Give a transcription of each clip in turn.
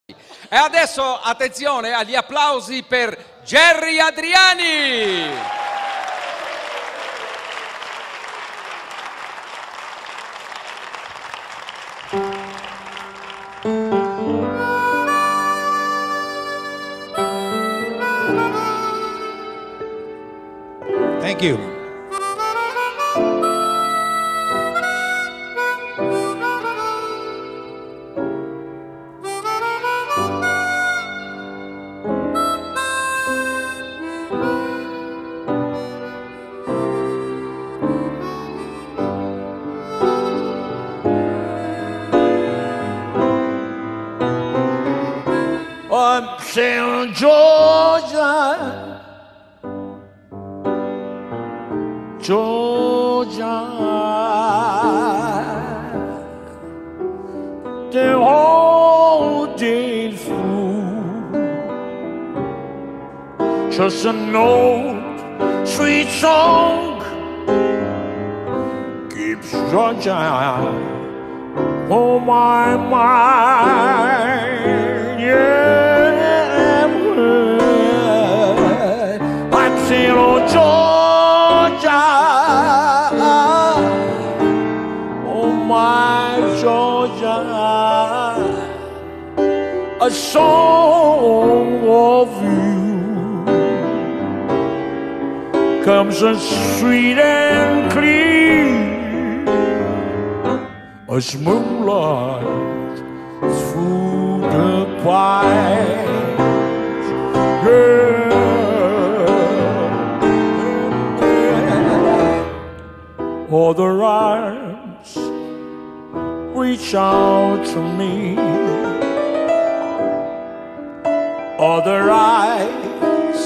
E adesso attenzione agli applausi per Jerry Adriani. Thank you. I'm saying Georgia, Georgia, the whole day through, just an old sweet song keeps Georgia on my mind. Yeah. I'm saying, oh Georgia, oh my Georgia, a song of you comes as sweet and clean as moonlight through the pines. Yeah. All the rhymes reach out to me. Other eyes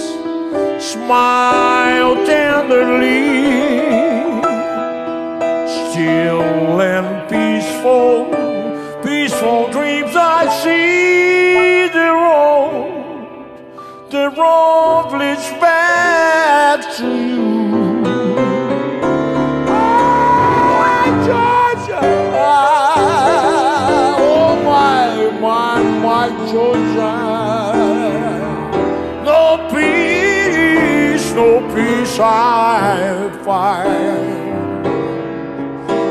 smile tenderly. Still and peaceful, peaceful dreams I see. The road leads back to you. My Georgia, no peace I find.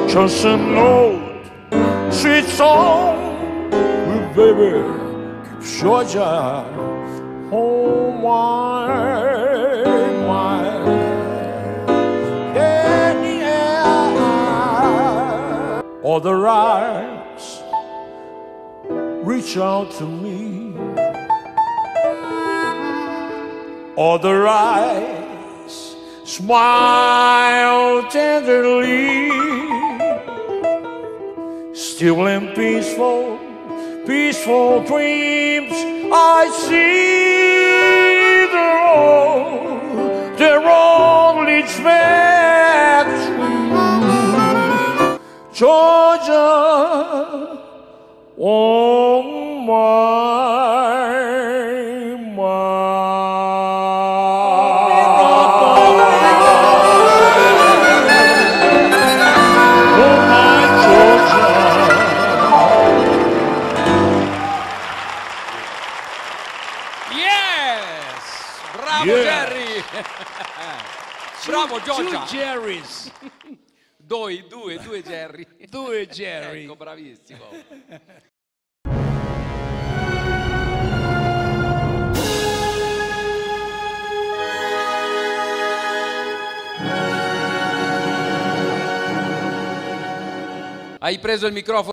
Just an old sweet song, baby, keeps Georgia on my yeah, yeah. All the rhymes reach out to me. Other eyes smile tenderly. Still in peaceful, peaceful dreams I see the road leads back to Georgia. Oh my Georgia. Yes! Bravo Yeah. Jerry! Bravo Georgia! Two Jerrys. Due Jerry. Due Jerry. Ecco, bravissimo. Hai preso il microfono?